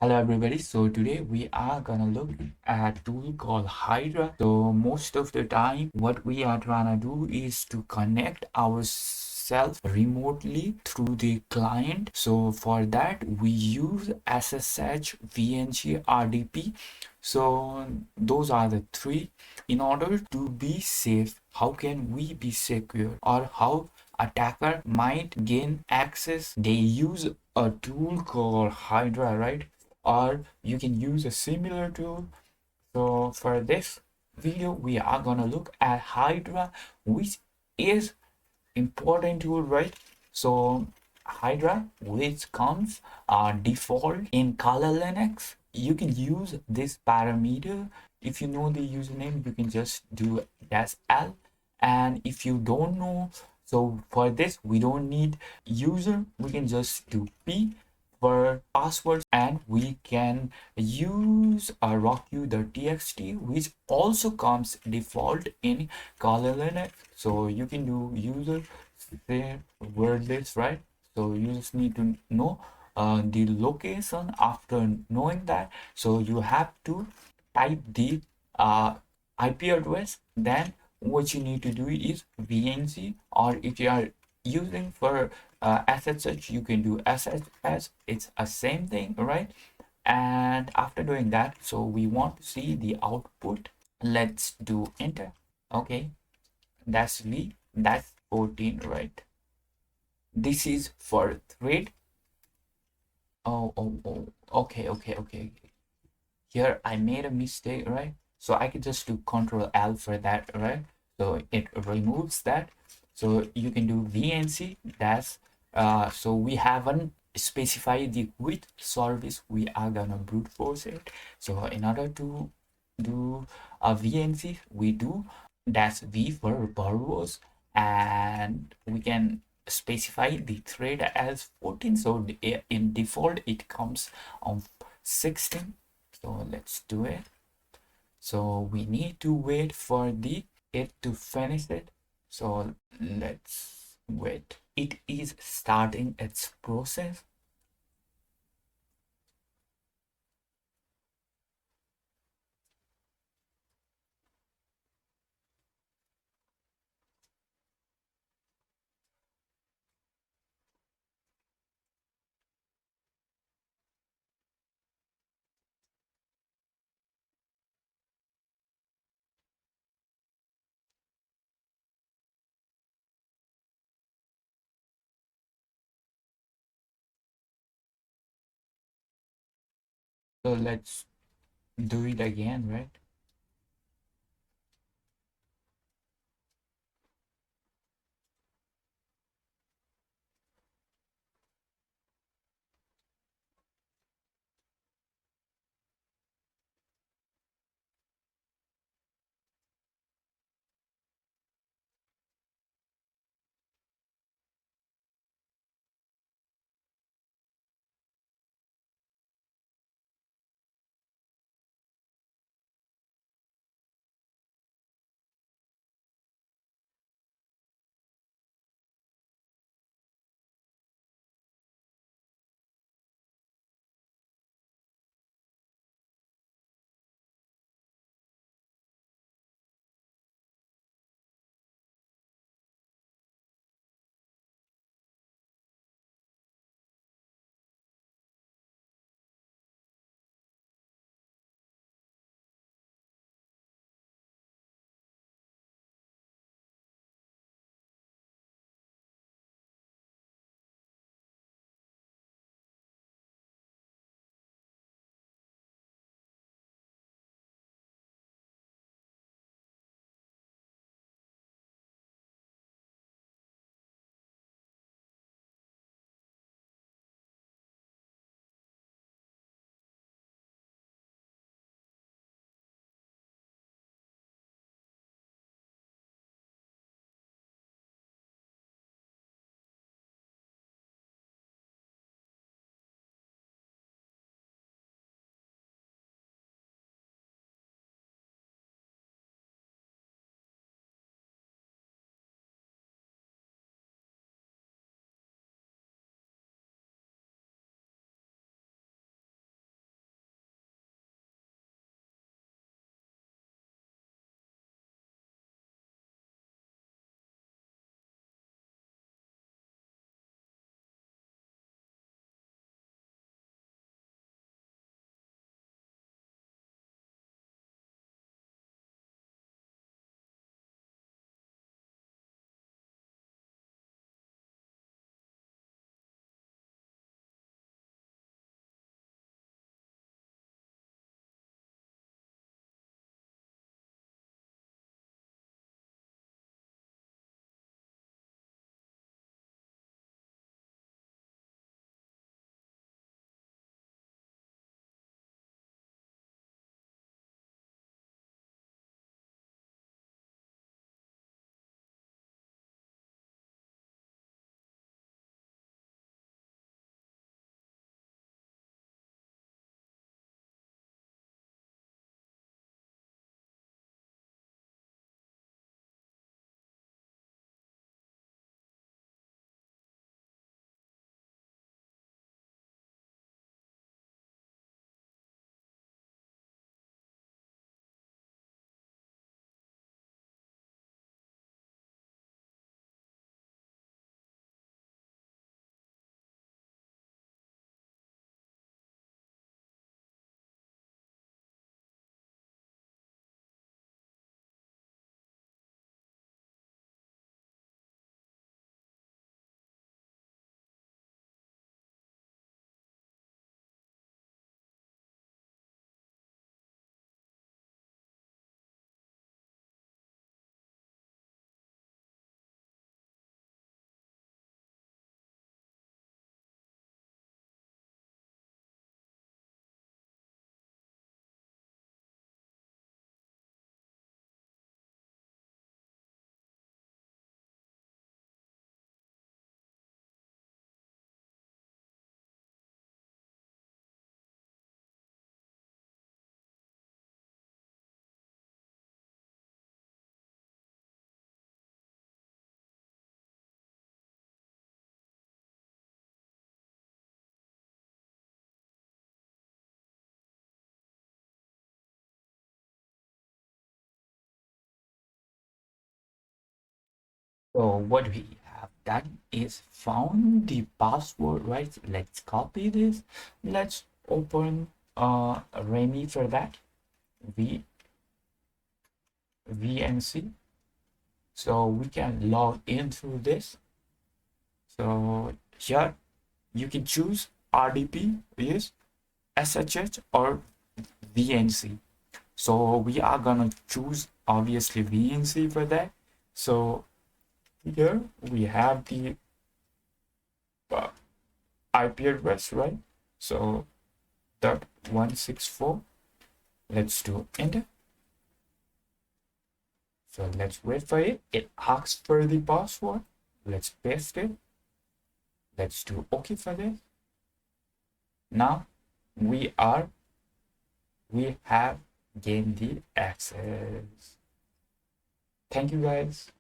Hello everybody, so today we are gonna look at a tool called Hydra. So most of the time what we are trying to do is to connect ourselves remotely through the client. So for that we use SSH, VNG, RDP. So those are the three. In order to be safe, how can we be secure, or how attacker might gain access? They use a tool called Hydra, right? Or you can use a similar tool. So for this video we are gonna look at Hydra, which is important tool, right? So Hydra, which comes default in Kali Linux. You can use this parameter. If you know the username, you can just do -l. And if you don't know, so for this we don't need user, we can just do p for passwords, and we can use a rocku.txt, which also comes default in Kali Linux. So you can do user say wordless, right? So you just need to know the location. After knowing that, so you have to type the IP address. Then what you need to do is VNC, or if you are using for SSH, you can do SSH. It's a same thing, right? And after doing that, so we want to see the output. Let's do enter. Okay, that's V, that's 14, right? This is for thread. Oh, okay. Here I made a mistake, right? So I can just do Control L for that, right? So it removes that. So you can do VNC. That's so we haven't specified the which service we are gonna brute force it. So in order to do a VNC, we do dash V for purpose, and we can specify the thread as 14. So in default it comes on 16. So let's do it. So we need to wait for the it to finish it. So let's wait. It is starting its process. So let's do it again, right? So what we have done is found the password, right? Let's copy this. Let's open Remy for that. V VNC. So we can log in through this. So here you can choose RDP, yes, SHH or VNC. So we are gonna choose obviously VNC for that. So here we have the uh, IP address, right? So dot 164. Let's do enter. So let's wait for it. It asks for the password. Let's paste it. Let's do OK for this. Now we have gained the access. Thank you guys.